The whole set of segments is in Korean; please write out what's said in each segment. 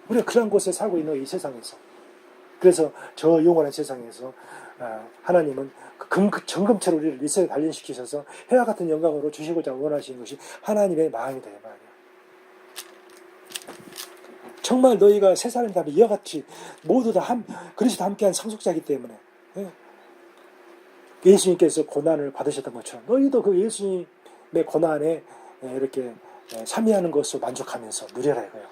우리가 그런 곳에 살고 있는 이 세상에서. 그래서 저 영원한 세상에서 하나님은 정금처럼 우리를 이 세상에 단련시키셔서 해와 같은 영광으로 주시고자 원하시는 것이 하나님의 마음이다 이 말이야. 정말 너희가 세 사람이 다 이와 같이 모두 다 그리스도 함께한 상속자이기 때문에 예수님께서 고난을 받으셨던 것처럼 너희도 그 예수님의 고난에 이렇게 참여하는 것으로 만족하면서 누려라 이거예요.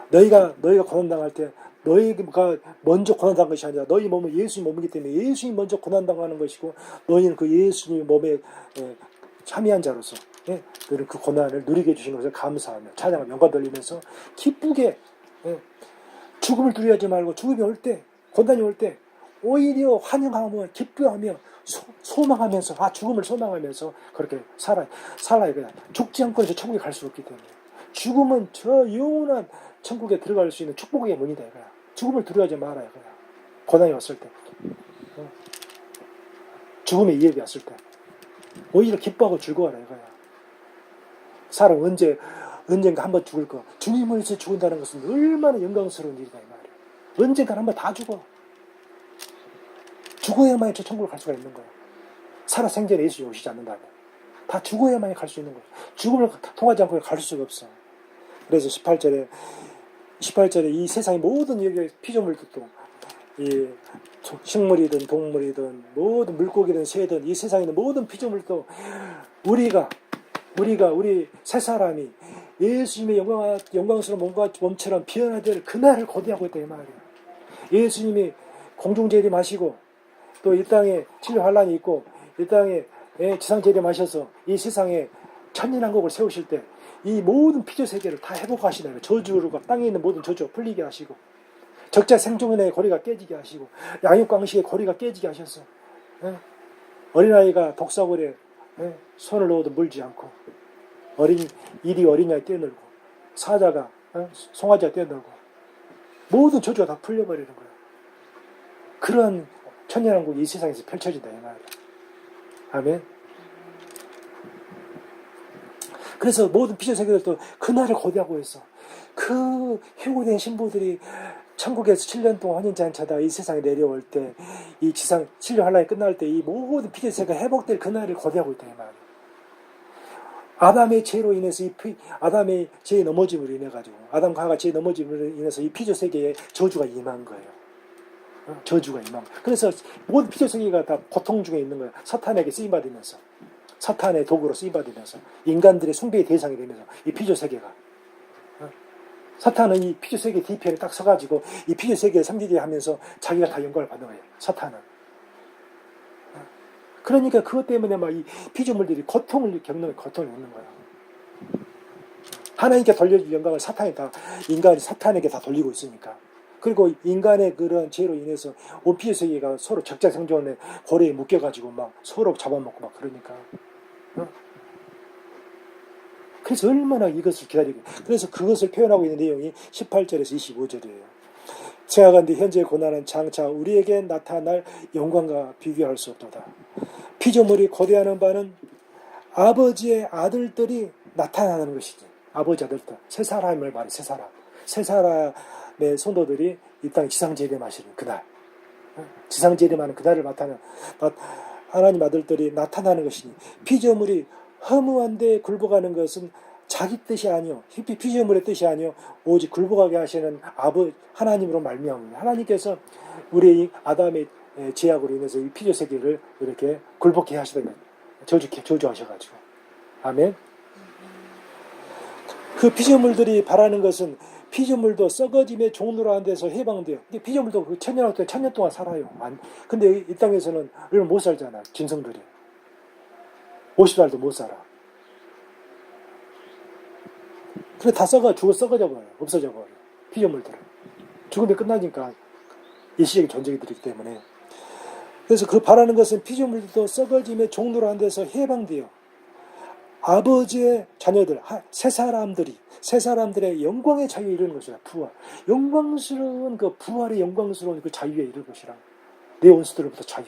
너희가 고난당할 때 너희가 먼저 고난당한 것이 아니라 너희 몸은 예수님 몸이기 때문에 예수님이 먼저 고난당하는 것이고 너희는 그 예수님 몸에 참여한 자로서 너희는 그 고난을 누리게 해주신 것을 감사하며 찬양하며 영광 돌리면서 기쁘게 죽음을 두려워하지 말고 죽음이 올 때 고난이 올 때 오히려 환영하며 기뻐하며 소망하면서 죽음을 소망하면서 그렇게 살아 이거야. 죽지 않고 저 천국에 갈 수 없기 때문에 죽음은 저 영원한 천국에 들어갈 수 있는 축복의 문이다 이거야. 죽음을 두려워하지 마라 이거야. 고난이 왔을 때 죽음의 위협이 왔을 때 오히려 기뻐하고 즐거워라 이거야. 사람 언젠가 한번 죽을 거. 주님을 위해서 죽는다는 것은 얼마나 영광스러운 일이다 이 말이야. 언젠가 한번 다 죽어. 죽어야만이 저 천국을 갈 수가 있는 거야. 살아생전에 예수님이 오시지 않는다면 다 죽어야만이 갈 수 있는 거야. 죽음을 통하지 않고 갈 수가 없어. 그래서 18절에 이 세상의 모든 피조물들도 이 식물이든 동물이든 모든 물고기든 새든 이 세상에 있는 모든 피조물도 우리 세 사람이 예수님의 영광스러운 몸처럼 피어나야 될 그날을 고대하고 있다 이 말이야. 예수님이 공중 재림하시고 또 이 땅에 진료 환란이 있고 이 땅에 지상 재림하셔서 이 세상에 천년왕국을 세우실 때 이 모든 피조 세계를 다 회복하시나요. 저주가 땅에 있는 모든 저주가 풀리게 하시고 적자 생존의 고리가 깨지게 하시고 양육광식의 고리가 깨지게 하셔서 어린아이가 독사골에 손을 넣어도 물지 않고 일이 어린아이 뛰어놀고 사자가 송아지가 뛰어놀고 모든 저주가 다 풀려버리는 거예요. 그런 천년왕국이 이 세상에서 펼쳐진다 이 말이에요. 아멘. 그래서 모든 피조세계들도 그날을 고대하고 있어. 그 휴고된 신부들이 천국에서 7년 동안 혼인잔치하다 이 세상에 내려올 때 이 지상 7년 환란이 끝날 때 이 모든 피조세계가 회복될 그날을 고대하고 있다 이 말이에요. 아담의 죄로 인해서 아담의 죄의 넘어짐으로 인해 가지고 아담과 하와가 죄의 넘어짐으로 인해서 이 피조세계에 저주가 임한 거예요. 저주가 임한 거예요. 그래서 모든 피조세계가 다 고통 중에 있는 거예요. 사탄에게 쓰임받으면서 사탄의 도구로 쓰임받으면서 인간들의 숭배의 대상이 되면서 이 피조세계가 사탄은 이 피조세계 뒤편에 딱 서가지고 이 피조세계를 삼기게 하면서 자기가 다 영광을 받는 거예요. 사탄은. 그러니까 그것 때문에 막 이 피조물들이 고통을 겪는 거예요. 하나님께 돌려줄 영광을 인간이 사탄에게 다 돌리고 있으니까. 그리고 인간의 그런 죄로 인해서 온 피조세계가 서로 적자생존의 고리에 묶여가지고 막 서로 잡아먹고 막 그러니까. 그래서 얼마나 이것을 기다리고 그래서 그것을 표현하고 있는 내용이 18절에서 25절이에요. 생각한데 현재의 고난은 장차 우리에게 나타날 영광과 비교할 수 없도다. 피조물이 고대하는 바는 아버지의 아들들이 나타나는 것이지. 아버지 아들들. 세 사람을 말해 세 사람. 세 사람의 성도들이 이 땅 지상재림하시는 그날. 지상재림하는 그날을 하나님 아들들이 나타나는 것이니 피조물이 허무한 데 굴복하는 것은 자기 뜻이 아니요 피조물의 뜻이 아니요 오직 굴복하게 하시는 하나님으로 말미암습니다. 하나님께서 우리 아담의 죄악으로 인해서 이 피조세계를 이렇게 굴복해 하시다면 저주하셔가지고 아멘. 그 피조물들이 바라는 것은 피조물도 썩어짐의 종로로 한 데서 해방돼요. 근데 피조물도 그 천년 동안 살아요. 근데 이 땅에서는 얼마 못 살잖아. 짐승들이 50살도 못 살아. 그래 다 썩어져 버려요. 없어져 버려요. 피조물들은 죽음이 끝나니까 일시적인 존재들이기 때문에. 그래서 그 바라는 것은 피조물도 썩어짐의 종로로 한 데서 해방돼요. 아버지의 자녀들, 새 사람들의 영광의 자유에 이르는 것이라. 부활. 영광스러운 그 부활의 영광스러운 그 자유에 이르는 것이라. 내 원수들로부터 자유.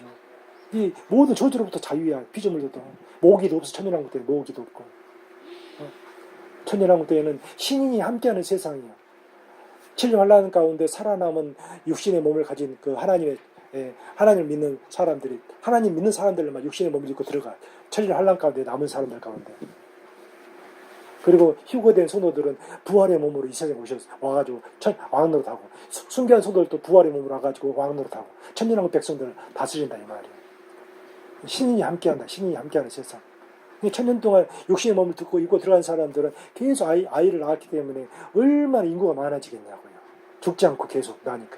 이 모든 저주로부터 자유야. 피조물들도. 모기도 없어. 천년왕국 때는 모기도 없고. 천년왕국 때에는 신인이 함께하는 세상이야. 7년 환란 가운데 살아남은 육신의 몸을 가진 그 하나님을 믿는 사람들이, 하나님 믿는 사람들만 육신의 몸을 입고 들어가. 7년 환란 가운데 남은 사람들 가운데. 그리고 휴거된 성도들은 부활의 몸으로 이 세상에 와가지고 왕노릇하고, 순교한 성도들도 부활의 몸으로 와가지고 왕노릇하고, 천년왕국 백성들을 다스린다 이 말이에요. 신인이 함께한다. 신인이 함께하는 세상. 천년 동안 육신의 몸을 듣고 입고 들어간 사람들은 계속 아이를 낳았기 때문에 얼마나 인구가 많아지겠냐고요. 죽지 않고 계속 나니까.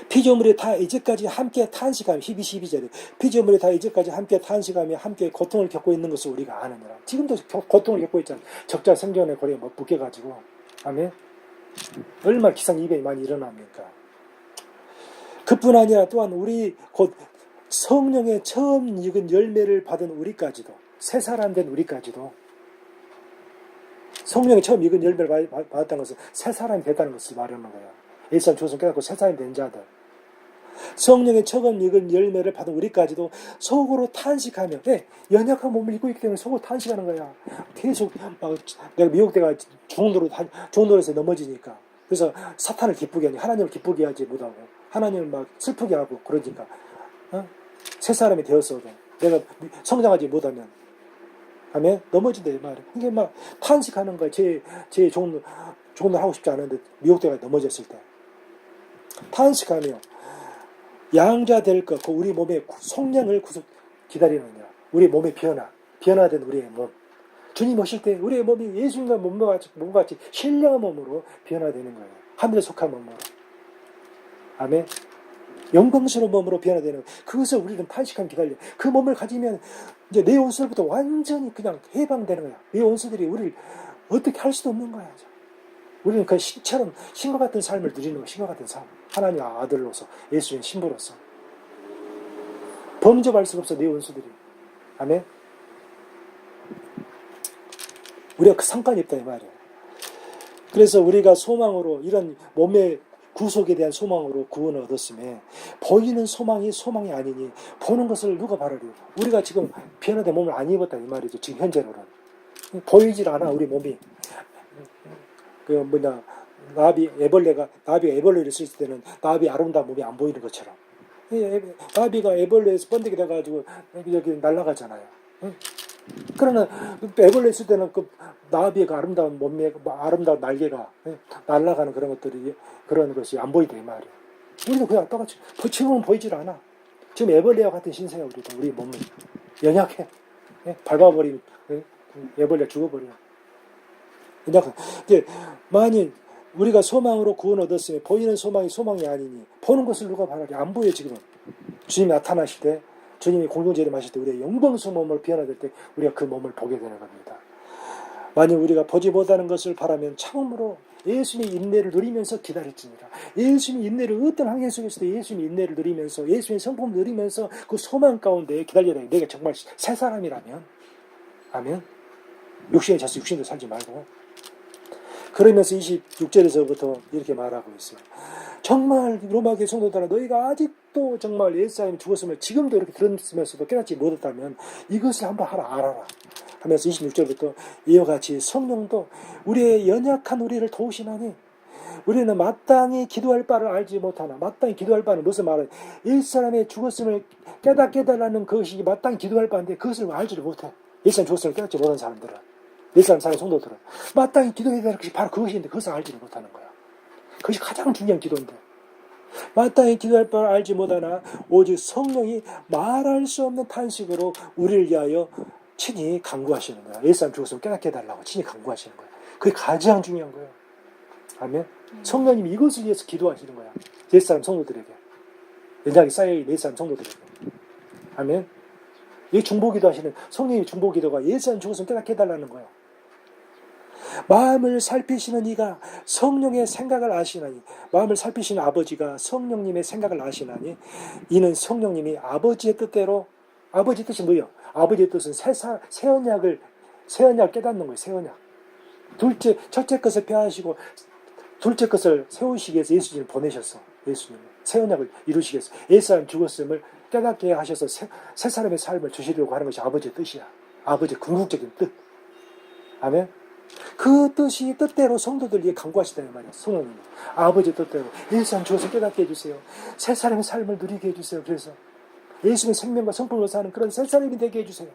피조물이 다 이제까지 함께 탄식하며, 12절에 피조물이 다 이제까지 함께 탄식하며 함께 고통을 겪고 있는 것을 우리가 아느니라. 지금도 고통을 겪고 있잖아요. 적자 생존의 고리에 묶여가지고. 아멘. 얼마나 기상이변이 많이 일어납니까? 그뿐 아니라 또한 우리 곧 성령의 처음 익은 열매를 받은 우리까지도, 새 사람 된 우리까지도, 성령의 처음 익은 열매를 받았다는 것은 새 사람이 됐다는 것을 말하는 거예요. 일산 조선 깨닫고 새 사람이 된 자들, 성령의 처음 익은 열매를 받은 우리까지도 속으로 탄식하며, 연약한 몸을 입고 있기 때문에 속으로 탄식하는 거야. 계속 내가 미혹돼가 중노릇에서 넘어지니까. 그래서 사탄을 기쁘게 하니, 하나님을 기쁘게 하지 못하고, 하나님을 막 슬프게 하고 그러니까, 새 사람이 되었어도 내가 성장하지 못하면, 아멘, 넘어진다 이 말이에요. 이게 막 탄식하는 거야. 제 종로 하고 싶지 않은데 미혹돼가 넘어졌을 때 탄식하며 양자 될 것, 그 우리 몸의 속량을 기다리느냐. 우리 몸의 변화된 우리의 몸. 주님 오실 때 우리의 몸이 예수님과 몸과 같이 신령한 몸으로 변화되는 거예요. 하늘에 속한 몸으로. 아멘. 영광스러운 몸으로 변화되는, 그것을 우리는 탄식하며 기다려. 그 몸을 가지면 이제 내 원수로부터 완전히 그냥 해방되는 거야. 내 원수들이 우리를 어떻게 할 수도 없는 거야. 우리는 그 신처럼 신과 같은 삶을 누리는 거야. 신과 같은 삶. 하나님의 아들로서, 예수의 신부로서. 범접할 수가 없어, 내 원수들이. 아멘. 우리가 그 상관이 없다 이 말이에요. 그래서 우리가 소망으로, 이런 몸의 구속에 대한 소망으로 구원을 얻었음에, 보이는 소망이 아니니 보는 것을 누가 바라리요. 우리가 지금 변화된 몸을 안 입었다 이 말이죠. 지금 현재로는 보이질 않아. 우리 몸이 나비가 애벌레를 있을 때는 나비 아름다운 몸이 안 보이는 것처럼, 나비가 애벌레에서 번데기 돼가지고 여기 날아가잖아요. 그러나 애벌레 있을 때는 그 나비의 아름다운 몸매, 아름다운 날개가 날아가는 그런 것이 안 보이다 이 말이에요. 우리도 그냥 똑같이 지금은 보이질 않아. 지금 애벌레와 같은 신세야. 우리 몸은 연약해. 밟아버리면 애벌레 죽어버려. 이제 만일 우리가 소망으로 구원 얻었으면 보이는 소망이 아니니 보는 것을 누가 바라리. 안 보여. 지금은 주님이 나타나실 때, 주님이 공동재림하실 때, 우리의 영광스러운 몸을 변화될 때 우리가 그 몸을 보게 되는 겁니다. 만일 우리가 보지 못하는 것을 바라면 참으로 예수님의 인내를 누리면서 기다릴지니라. 예수님의 인내를, 어떤 환경 속에서도 예수님의 인내를 누리면서, 예수님의 성품을 누리면서 그 소망 가운데 기다려야 돼. 내가 정말 새 사람이라면. 아멘. 육신에 져서 육신도 살지 말고. 그러면서 26절에서부터 이렇게 말하고 있어요. 정말 로마교회 성도들아, 너희가 아직도 정말 예수님이 죽었음을 지금도 이렇게 들었으면서도 깨닫지 못했다면 이것을 한번 알아라 하면서 26절부터 이와 같이 성령도 우리의 연약한 우리를 도우시나니 우리는 마땅히 기도할 바를 알지 못하나. 마땅히 기도할 바는 무슨 말은, 일사람의 죽었음을 깨닫게 해달라는 것이 마땅히 기도할 바인데 그것을 알지를 못해. 일사람 죽었음을 깨닫지 못한 사람들은, 일사람 사는 성도들은 마땅히 기도해야 될 것이 바로 그것인데 그것을 알지를 못하는 거야. 그것이 가장 중요한 기도인데, 마땅히 기도할 바를 알지 못하나 오직 성령이 말할 수 없는 탄식으로 우리를 위하여 친히 간구하시는 거야. 일사람 죽었으면 깨닫게 해달라고 친히 간구하시는 거야. 그게 가장 중요한 거예요. 아멘. 성령님이 이것을 위해서 기도하시는 거야. 옛사람 성도들에게, 연약이 쌓여있는 옛사람 성도들에게. 아멘. 이 중보기도 하시는 성령님의 중보기도가 옛사람 죽었으면 깨닫게 해달라는 거야. 마음을 살피시는 이가 성령의 생각을 아시나니, 마음을 살피시는 아버지가 성령님의 생각을 아시나니, 이는 성령님이 아버지의 뜻대로, 아버지 뜻이 뭐예요? 아버지의 뜻은 새 언약을 깨닫는 거예요. 새 언약. 첫째 것을 폐하시고 둘째 것을 세우시기 위해서 예수님을 보내셨어. 예수님을 새 언약을 이루시기 위해서 옛사람 죽었음을 깨닫게 하셔서 새 사람의 삶을 주시려고 하는 것이 아버지의 뜻이야. 아버지의 궁극적인 뜻. 아멘. 그 뜻대로 성도들에게 간구하시다 이 말이야. 성령님 아버지 뜻대로 예수님 주어서 깨닫게 해주세요. 새 사람의 삶을 누리게 해주세요. 그래서 예수님의 생명과 성품으로 사는 그런 새 사람이 되게 해주세요.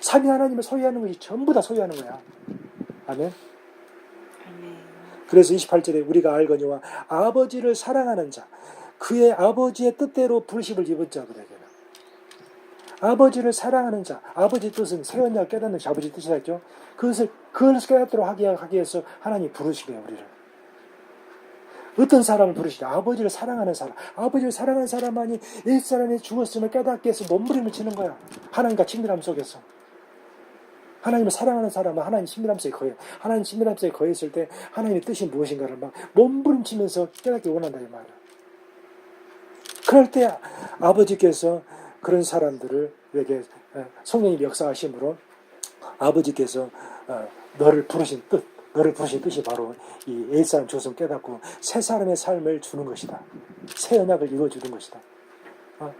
삼위 하나님을 소유하는 것이 전부 다 소유하는 거야. 아멘. 그래서 28절에 우리가 알거니와 아버지를 사랑하는 자 그의 아버지의 뜻대로 부르심을 입은 자들에게는 아버지를 사랑하는 자 아버지 뜻은 새 언약을 깨닫는 것이 아버지 뜻이라 했죠. 그걸 깨닫도록 하기 위해서 하나님이 부르시네요. 우리를 어떤 사람을 부르시냐 아버지를 사랑하는 사람 아버지를 사랑하는 사람만이 옛사람이 죽었음을 깨닫게 해서 몸부림을 치는 거야. 하나님과 친밀함 속에서 하나님을 사랑하는 사람은 하나님 친밀함 속에 거해요. 하나님 친밀함 속에 거했을 때 하나님의 뜻이 무엇인가를 막 몸부림치면서 깨닫게 원한다 이 말이야. 그럴 때 아버지께서 그런 사람들에게 성령님 역사하심으로 아버지께서 너를 부르신 뜻이 바로 이 옛사람 죽었음을 깨닫고 새 사람의 삶을 주는 것이다. 새 언약을 이루어주는 것이다.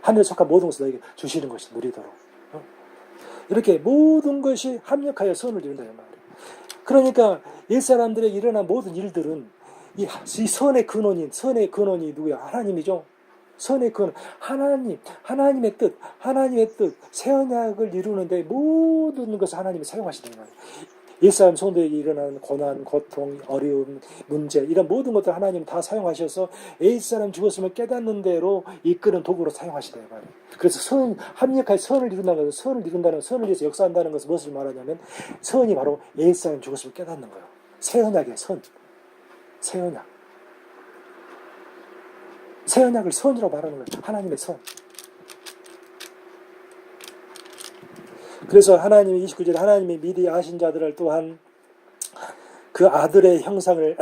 하늘에 속한 모든 것을 너에게 주시는 것이 누리도록. 이렇게 모든 것이 합력하여 선을 이룬다 이 말이에요. 그러니까 옛사람들의 일어난 모든 일들은 이 선의 근원이 누구야? 하나님이죠. 선의 근원, 하나님의 뜻, 새 언약을 이루는데 모든 것을 하나님이 사용하시는 거예요. 옛사람 성도에게 일어나는 고난, 고통, 어려움, 문제 이런 모든 것들 하나님 다 사용하셔서 옛사람 죽었음을 깨닫는 대로 이끄는 도구로 사용하시다 말이에요. 그래서 합력하여 선을 이룬다는 것은 선을 위해서 역사한다는 것은 무엇을 말하냐면 선이 바로 옛사람 죽었음을 깨닫는 거예요. 새 언약의 선, 새 언약. 새 언약을 선이라고 말하는 거예요. 하나님의 선. 그래서 하나님이 29절에 하나님이 미리 아신 자들을 또한 그 아들의 형상을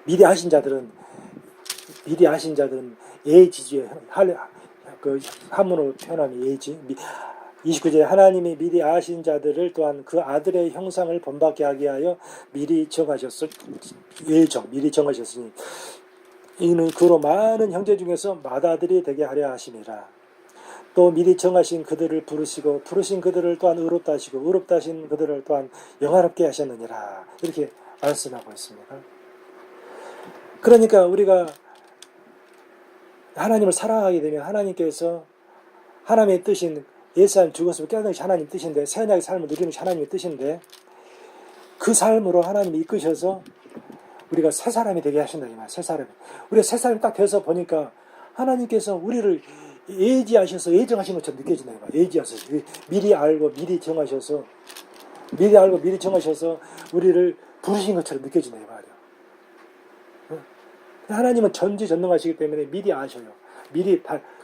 미리 아신 자들은 예지주의 그 한문으로 표현하면 예지. 29절에 하나님이 미리 아신 자들을 또한 그 아들의 형상을 본받게 하기 위하여 미리 정하셨으니 이는 그로 많은 형제 중에서 맏아들이 되게 하려 하심이라. 또 미리 정하신 그들을 부르시고 부르신 그들을 또한 의롭다 하시고 의롭다 하신 그들을 또한 영화롭게 하셨느니라. 이렇게 말씀하고 있습니다. 그러니까 우리가 하나님을 사랑하게 되면 하나님께서 하나님의 뜻인 옛사람 죽었음을 깨닫는 것이 하나님의 뜻인데 새 언약의 삶을 누리는 것이 하나님의 뜻인데 그 삶으로 하나님이 이끄셔서 우리가 새 사람이 되게 하신다 이 말. 새 사람이. 우리가 새 사람이 딱 돼서 보니까 하나님께서 우리를 예지하셔서 예정하신 것처럼 느껴지나 이 말. 예지하셔서 미리 알고 미리 정하셔서 우리를 부르신 것처럼 느껴지나 이 말이야. 하나님은 전지전능하시기 때문에 미리 아셔요.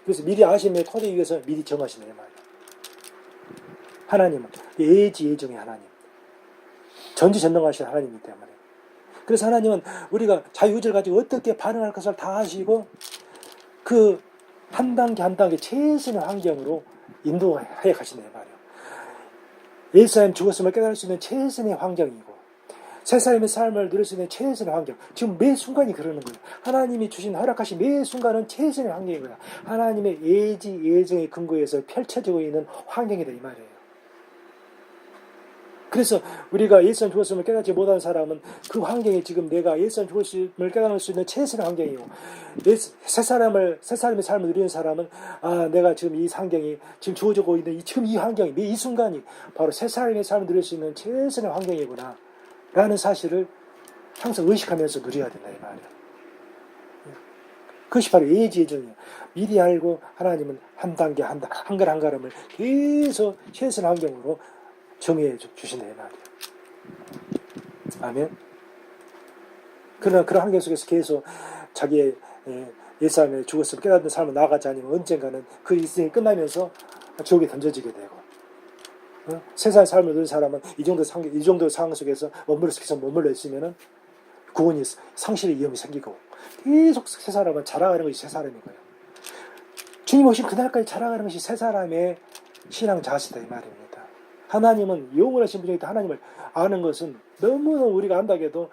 그래서 미리 아심의 토대 위에서 미리 정하시네 이 말이야. 하나님은 예정의 하나님. 전지전능하신 하나님이기 때문에. 그래서 하나님은 우리가 자유의지를 가지고 어떻게 반응할 것을 다 하시고 그 한 단계 한 단계 최선의 환경으로 인도하여 가시네 말이에요. 옛사람 죽었음을 깨달을 수 있는 최선의 환경이고 새 사람의 삶을 누릴 수 있는 최선의 환경. 지금 매 순간이 그러는 거예요. 하나님이 주신 허락하신 매 순간은 최선의 환경인 거야. 하나님의 예정의 근거에서 펼쳐지고 있는 환경이다 이 말이에요. 그래서 우리가 옛사람 죽었음을 깨닫지 못한 사람은 그 환경이 지금 내가 옛사람 죽었음을 깨달을 수 있는 최선의 환경이고 새 사람의 삶을 누리는 사람은 내가 지금 이 환경이 지금 주어지고 있는 지금 이 환경이 이 순간이 바로 새 사람의 삶을 누릴 수 있는 최선의 환경이구나 라는 사실을 항상 의식하면서 누려야 된다 이 말이야. 그것이 바로 예지예정이야. 미리 알고 하나님은 한 단계 한 걸 한 걸음을 계속 최선의 환경으로 정해 주신다 이 말이에요. 아멘. 그러나 그런 환경 속에서 계속 자기의 옛사람의 죽었을 깨닫는 삶을 나아가지 않으면 언젠가는 그 일생이 끝나면서 지옥에 던져지게 되고 세상의 삶을 누린 사람은 이 정도 상황 속에서 머물러 있으면은 구원이 상실의 위험이 생기고 계속 새 사람은 자라가는 것이 새 사람인 거예요. 주님 오신 그날까지 자라가는 것이 새 사람의 신앙 자세다 이 말입니다. 하나님은 영원하신 분이기 때문에 하나님을 아는 것은 너무나 우리가 안다고 해도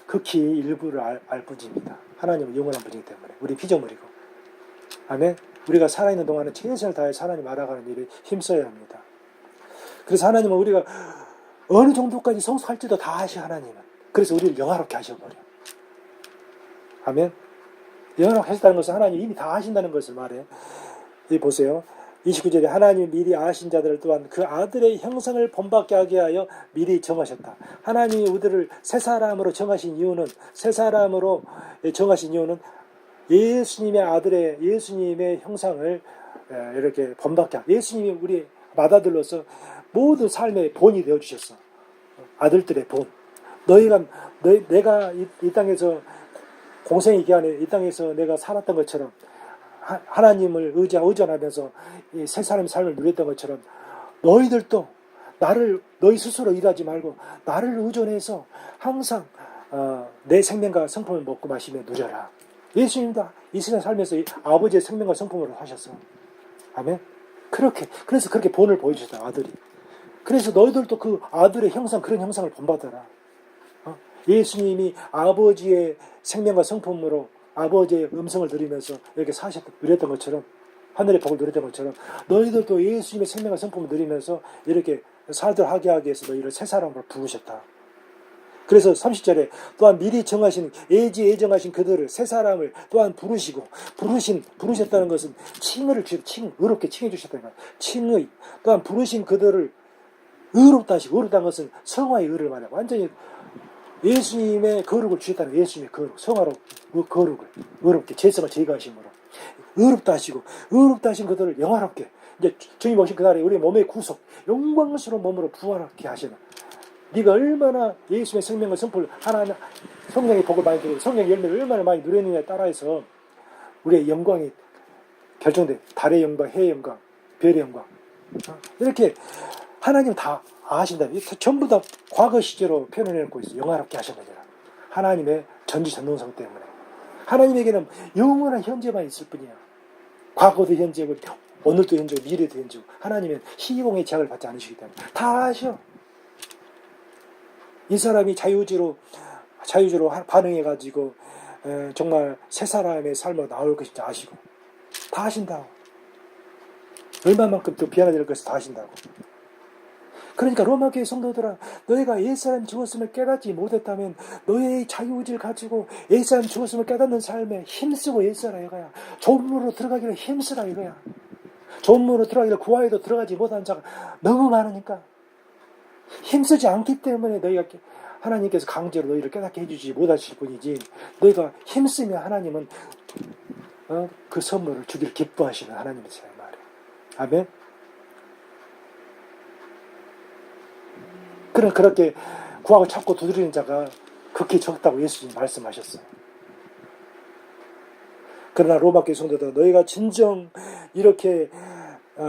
극히 일부를 알 뿐입니다. 하나님은 영원한 분이기 때문에 우리 피조물이고 아멘. 우리가 살아있는 동안은 최선을 다해서 하나님 알아가는 일에 힘써야 합니다. 그래서 하나님은 우리가 어느 정도까지 성숙할지도 다 아셔, 하나님은. 그래서 우리를 영화롭게 하셔버려. 아멘. 영화롭게 하셨다는 것은 하나님 이미 다 아신다는 것을 말해. 이 보세요. 29절에 하나님이 미리 아신 자들을 또한 그 아들의 형상을 본받게 하게 하여 미리 정하셨다. 하나님이 우리를 새 사람으로 정하신 이유는, 예수님의 아들의, 예수님의 형상을 이렇게 본받게 하고, 예수님이 우리 맏아들로서 모든 삶의 본이 되어주셨어. 아들들의 본. 내가 이 땅에서 공생의 기간에 이 땅에서 내가 살았던 것처럼 하나님을 의존하면서 이 새 사람의 삶을 누렸던 것처럼 너희들도 너희 스스로 일하지 말고 나를 의존해서 항상 내 생명과 성품을 먹고 마시며 누려라. 예수님도 이 세상 살면서 아버지의 생명과 성품으로 하셨어. 아멘. 그래서 그렇게 본을 보여주셨다, 아들이. 그래서 너희들도 그 아들의 형상, 그런 형상을 본받아라. 예수님이 아버지의 생명과 성품으로 아버지의 음성을 들으면서 이렇게 누렸던 것처럼, 하늘의 복을 누렸던 것처럼 너희들도 예수님의 생명과 성품을 누리면서 이렇게 살도록 하게 하기 위해서 너희를 새 사람으로 부르셨다. 그래서 30절에 또한 미리 예정하신 그들을 새 사람을 또한 부르셨다는 것은 의롭게 칭해 주셨다는 거야. 칭의. 또한 부르신 그들을 의롭다 하시고, 의롭다는 것은 성화의 의를 말해요. 완전히 예수님의 거룩을 주셨다는 거예요. 예수님의 거룩, 성화로 거룩을 의롭게 죄성을 제거하심으로 의롭다 하시고, 의롭다 하신 그들을 영화롭게, 이제 주님 오신 그날에 우리 몸의 구속, 영광스러운 몸으로 부활하게 하시는, 네가 얼마나 예수님의 생명과 성품을 하나하나 성령의 복을 많이 누리고 성령의 열매를 얼마나 많이 누리느냐에 따라서 우리의 영광이 결정돼. 달의 영광, 해의 영광, 별의 영광. 이렇게 하나님 다 아신다. 전부 다 과거 시제로 표현해놓고 있어요. 영화롭게 하셨느니라. 하나님의 전지전능성 때문에. 하나님에게는 영원한 현재만 있을 뿐이야. 과거도 현재고 오늘도 현재고 미래도 현재고. 하나님은 시공의 제약을 받지 않으시기 때문에 다 아셔. 이 사람이 자유주로 반응해가지고 정말 새 사람의 삶으로 나올 것인지 아시고 다 아신다고. 얼마만큼 또 비하나 것을 다 아신다고. 그러니까 로마교회 성도들아, 너희가 옛사람 죽었음을 깨닫지 못했다면 너희의 자유의지를 가지고 옛사람 죽었음을 깨닫는 삶에 힘쓰고 옛사라 이거야. 좋은 문으로 들어가기를 힘쓰라 이거야. 좋은 문으로 들어가기를 구하여도 들어가지 못한 자가 너무 많으니까 힘쓰지 않기 때문에 너희가 하나님께서 강제로 너희를 깨닫게 해주지 못하실 뿐이지, 너희가 힘쓰면 하나님은 그 선물을 주기를 기뻐하시는 하나님이세요 말이에요. 아멘. 그렇게 구하고 찾고 두드리는 자가 극히 적다고 예수님이 말씀하셨어요. 그러나 로마교회 성도들, 너희가 진정 이렇게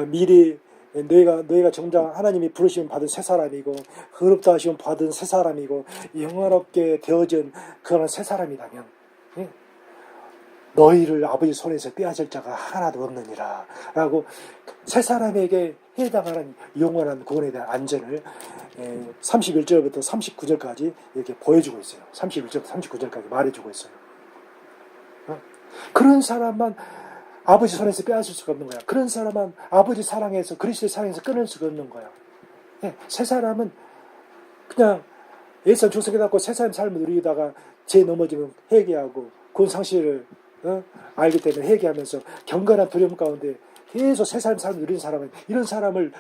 미리 너희가 정작 하나님이 부르시면 받은 새 사람이고 의롭다 하시면 받은 새 사람이고 영화롭게 되어진 그런 새 사람이라면 너희를 아버지 손에서 빼앗을 자가 하나도 없느니라 라고 새 사람에게 해당하는 영원한 구원에 대한 안전을 31절부터 39절까지 이렇게 보여주고 있어요. 31절부터 39절까지 말해주고 있어요. 그런 사람만 아버지 손에서 빼앗을 수가 없는 거야. 그런 사람은 아버지 사랑에서, 그리스도의 사랑에서 끊을 수가 없는 거야. 새 사람은 그냥 예수님 주석에 닫고 새 사람 삶을 누리다가 죄 넘어지면 회개하고 구원 상실을 알기 때문에 회개하면서 경건한 두려움 가운데 계속 새 사람 삶을 누리는 사람은, 이런 사람을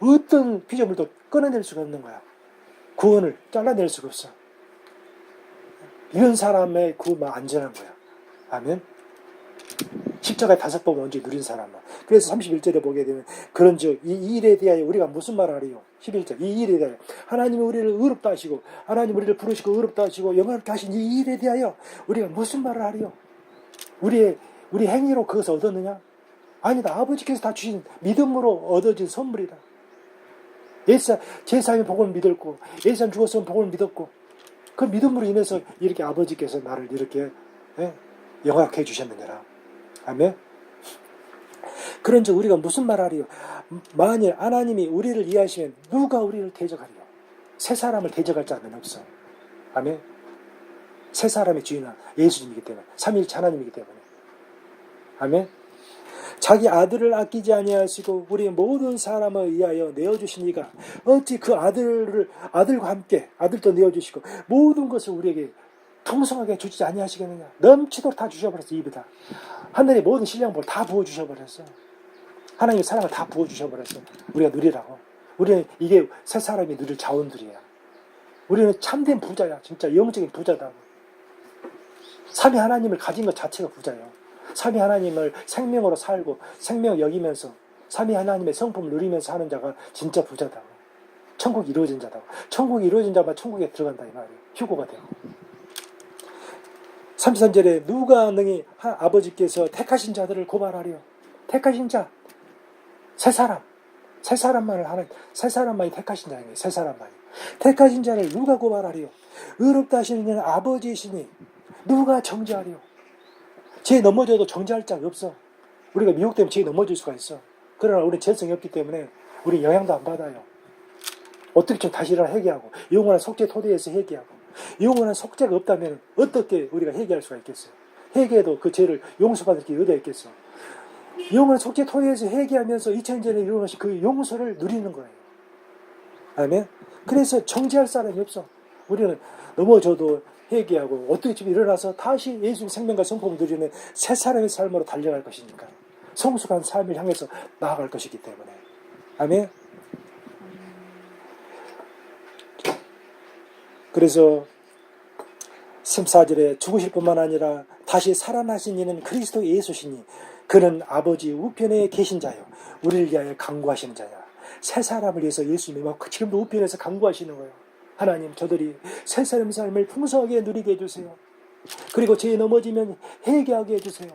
어떤 피조물도 끊어낼 수가 없는 거야. 구원을 잘라낼 수가 없어. 이런 사람의 구원만 안전한 거야. 아멘. 십자가의 5번 언제 누린 사람은. 그래서 31절에 보게 되면 그런즉 이 일에 대하여 우리가 무슨 말을 하리요? 11절 이 일에 대하여 하나님이 우리를 의롭다 하시고 하나님 우리를 부르시고 의롭다 하시고 영화롭게 하신 이 일에 대하여 우리가 무슨 말을 하리요? 우리 행위로 그것을 얻었느냐? 아니다. 아버지께서 다 주신 믿음으로 얻어진 선물이다. 제 삶의 복을 믿었고 예수님 죽었으면 복을 믿었고 그 믿음으로 인해서 이렇게 아버지께서 나를 이렇게 영화롭게 해주셨느니라. 아멘. 그런즉 우리가 무슨 말하리요? 만일 하나님이 우리를 이해하시면 누가 우리를 대적하리요? 새 사람을 대적할 자는 없어. 아멘. 새 사람의 주인은 예수님이기 때문에, 삼위일체 하나님이기 때문에. 아멘. 자기 아들을 아끼지 아니하시고 우리 모든 사람을 위하여 내어주신 이가 어찌 그 아들과 함께 아들도 내어주시고 모든 것을 우리에게 풍성하게 주지 아니하시겠느냐. 넘치도록 다 주셔버렸어. 입에다 하늘의 모든 신령을 다 부어주셔버렸어. 하나님의 사랑을 다 부어주셔버렸어. 우리가 누리라고. 우리는 이게 새 사람이 누릴 자원들이야. 우리는 참된 부자야. 진짜 영적인 부자다. 삼위 하나님을 가진 것 자체가 부자예요. 삼위 하나님을 생명으로 살고 생명을 여기면서 삼위 하나님의 성품을 누리면서 하는 자가 진짜 부자다. 천국이 이루어진 자다. 천국이 이루어진 자만 천국에 들어간다 이 말이에요. 휴고가 되고. 33절에 누가 능히 아버지께서 택하신 자들을 고발하려. 택하신 자, 세 사람만을 하는, 세 사람만이 택하신 자예요. 세 사람만이. 택하신 자를 누가 고발하려. 의롭다 하시는 이는 아버지이시니 누가 정죄하려. 죄 넘어져도 정죄할 자가 없어. 우리가 미혹되면 죄 넘어질 수가 있어. 그러나 우리는 죄성이 없기 때문에 우리 영향도 안 받아요. 어떻게 좀 다시 일어나 회개하고 영원한 속죄 토대에서 회개하고 영원한 속죄가 없다면 어떻게 우리가 회개할 수가 있겠어요? 회개해도 그 죄를 용서받을 게 어디에 있겠어? 영원한 속죄 토대에서 회개하면서 2000년에 일어나신 그 용서를 누리는 거예요. 아멘? 그래서 정죄할 사람이 없어. 우리는 넘어져도 회개하고 어떻게 좀 일어나서 다시 예수의 생명과 성품을 누리는 새 사람의 삶으로 달려갈 것이니까. 성숙한 삶을 향해서 나아갈 것이기 때문에. 아멘? 그래서 14절에 죽으실 뿐만 아니라 다시 살아나신 이는 그리스도 예수시니 그는 아버지 우편에 계신 자요 우리를 위하여 간구하시는 자야. 새 사람을 위해서 예수님이 막 지금도 우편에서 간구하시는 거예요. 하나님, 저들이 새 사람의 삶을 풍성하게 누리게 해주세요. 그리고 죄에 넘어지면 회개하게 해주세요.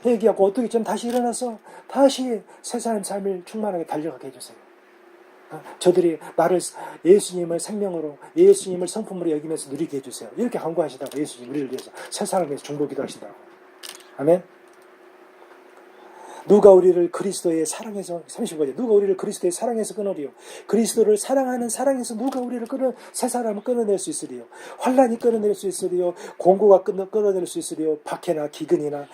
회개하고 어떻게 좀 다시 일어나서 다시 새 사람의 삶을 충만하게 달려가게 해주세요. 저들이 나를 예수님을 생명으로 예수님을 성품으로 여기면서 누리게 해주세요. 이렇게 간구하시다가 예수님 우리를 위해서 새 사람을 위해서 중보기도 하신다고. 아멘. 누가 우리를 그리스도의 사랑에서 35절 누가 우리를 그리스도의 사랑에서 끊으리요. 그리스도를 사랑하는 사랑에서 누가 우리를 새 사람을 끊어낼 수 있으리요. 환난이 끊어낼 수 있으리요. 공고가 끊어낼 수 있으리요. 박해나 기근이나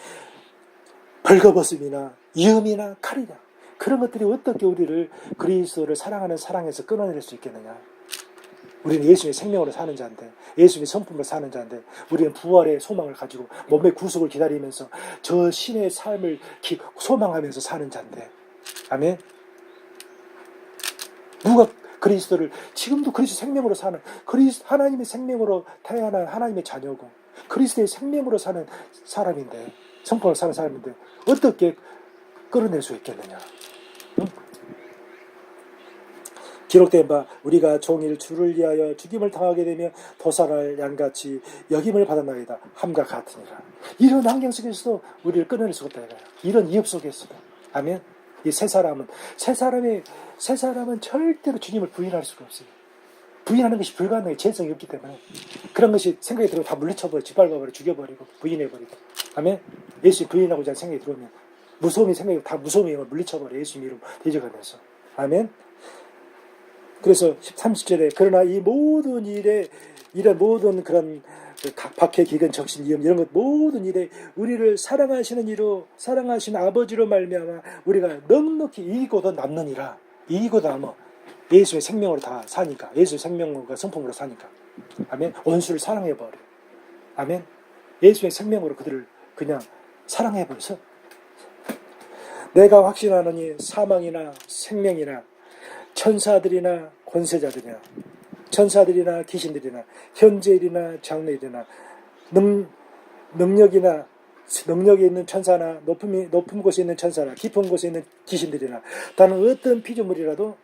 벌거벗음이나 이음이나 칼이나 그런 것들이 어떻게 우리를 그리스도를 사랑하는 사랑에서 끊어낼 수 있겠느냐. 우리는 예수님의 생명으로 사는 자인데 예수님의 성품으로 사는 자인데 우리는 부활의 소망을 가지고 몸의 구속을 기다리면서 저 신의 삶을 소망하면서 사는 자인데. 아멘. 누가 그리스도를 지금도 그리스도 생명으로 사는 하나님의 생명으로 태어난 하나님의 자녀고 그리스도의 생명으로 사는 사람인데 성품으로 사는 사람인데 어떻게 끌어낼 수 있겠느냐. 응? 기록된 바 우리가 종일 주를 위하여 죽임을 당하게 되면 도살할 양같이 역임을 받았나이다 함과 같으니라. 이런 환경 속에서도 우리를 끊어낼 수가 없다 이거야. 이런 위협 속에서도. 아멘. 이 세 사람은 절대로 주님을 부인할 수가 없어요. 부인하는 것이 불가능해. 죄성이 없기 때문에. 그런 것이 생각이 들어도 다 물리쳐버려, 짓밟아버려, 죽여버리고 부인해버리고. 아멘. 예수 부인하고자 하는 생각이 들어오면 무서움이 생각이 다 무서움이 물리쳐버려. 예수 이름 대적하면서. 아멘. 그래서 30절에 그러나 이 모든 일에 이런 모든 그런 박해 기근 적신 위험 이런 것 모든 일에 우리를 사랑하시는 이로 사랑하시는 아버지로 말미암아 우리가 넉넉히 이기고도 남느니라. 이기고도 남어. 예수의 생명으로 다 사니까. 예수의 생명과 성품으로 사니까. 아멘. 원수를 사랑해버려. 아멘. 예수의 생명으로 그들을 그냥 사랑해버려서 내가 확신하노니 사망이나 생명이나 천사들이나 권세자들이나 천사들이나 귀신들이나 현재일이나 장래일이나 능력이 있는 천사나 높은 곳에 있는 천사나 깊은 곳에 있는 귀신들이나 다른 어떤 피조물이라도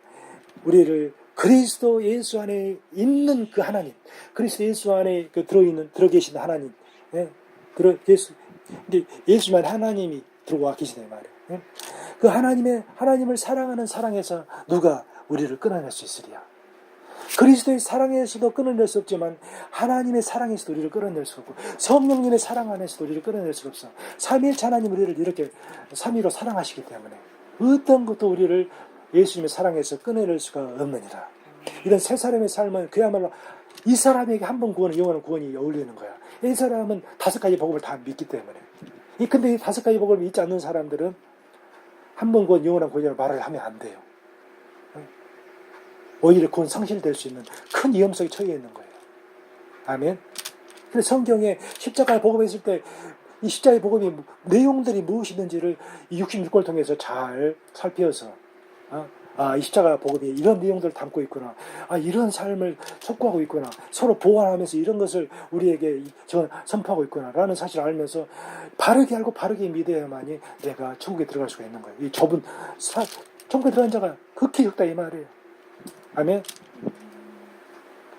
우리를 그리스도 예수 안에 있는 그 하나님, 그리스도 예수 안에 들어 계신 하나님, 예수만 하나님이 들어와 계시는 말이에요. 그 하나님을 사랑하는 사랑에서 누가 우리를 끊어낼 수 있으리야. 그리스도의 사랑에서도 끊어낼 수 없지만 하나님의 사랑에서도 우리를 끊어낼 수 없고 성령님의 사랑 안에서도 우리를 끊어낼 수 없어. 삼위일체 하나님 우리를 이렇게 삼위로 사랑하시기 때문에 어떤 것도 우리를 예수님의 사랑에서 끊어낼 수가 없느니라. 이런 세 사람의 삶은 그야말로 이 사람에게 한 번 구원은 영원한 구원이 어울리는 거야. 이 사람은 5가지 복음을 다 믿기 때문에. 근데 이 5가지 복음을 믿지 않는 사람들은 한 번 그건 영원한 구원이라고 말을 하면 안 돼요. 오히려 그건 상실될 수 있는 큰 위험성에 처해 있는 거예요. 아멘. 그래서 성경에 십자가의 복음을 했을 때 이 십자가의 복음이 내용들이 무엇이든지를 이 66권을 통해서 잘 살펴서 이 십자가 복음이 이런 내용들을 담고 있구나. 이런 삶을 촉구하고 있구나. 서로 보완하면서 이런 것을 우리에게 선포하고 있구나. 라는 사실을 알면서 바르게 알고 바르게 믿어야만이 내가 천국에 들어갈 수가 있는 거예요. 이 좁은 천국에 들어간 자가 극히 적다 이 말이에요. 아멘.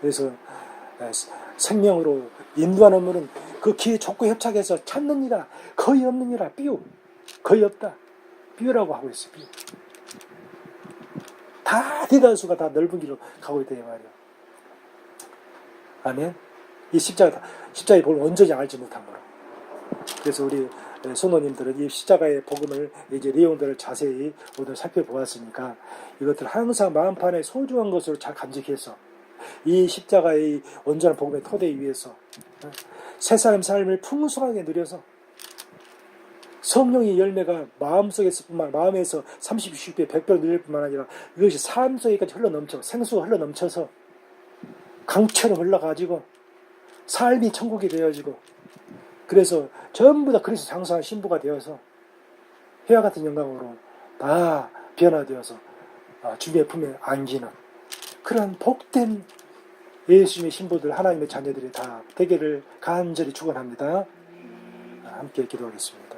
그래서 생명으로 인도하는 문은 그 길 좁고 협착해서 찾느니라 거의 없느니라 삐우 거의 없다 삐우라고 하고 있어요. 삐우. 다 대다수가 다 넓은 길로 가고 있다 이 말이에요. 아멘. 이 십자가의 복을 온전히 알지 못한 거로. 그래서 우리 성도님들은 이 십자가의 복음을 이제 내용들을 자세히 오늘 살펴보았으니까 이것들 항상 마음판에 소중한 것으로 잘 간직해서 이 십자가의 온전한 복음의 토대 위에서 새 사람 삶을 풍성하게 누려서 성령의 열매가 마음에서 30, 60배, 100배 누릴 뿐만 아니라 이것이 삶 속에까지 흘러넘쳐 생수가 흘러넘쳐서 강처럼 흘러가지고 삶이 천국이 되어지고 그래서 전부 다 그리스도 장사한 신부가 되어서 해와 같은 영광으로 다 변화되어서 주님의 품에 안기는 그런 복된 예수님의 신부들 하나님의 자녀들이 다 되기를 간절히 축원합니다. 함께 기도하겠습니다.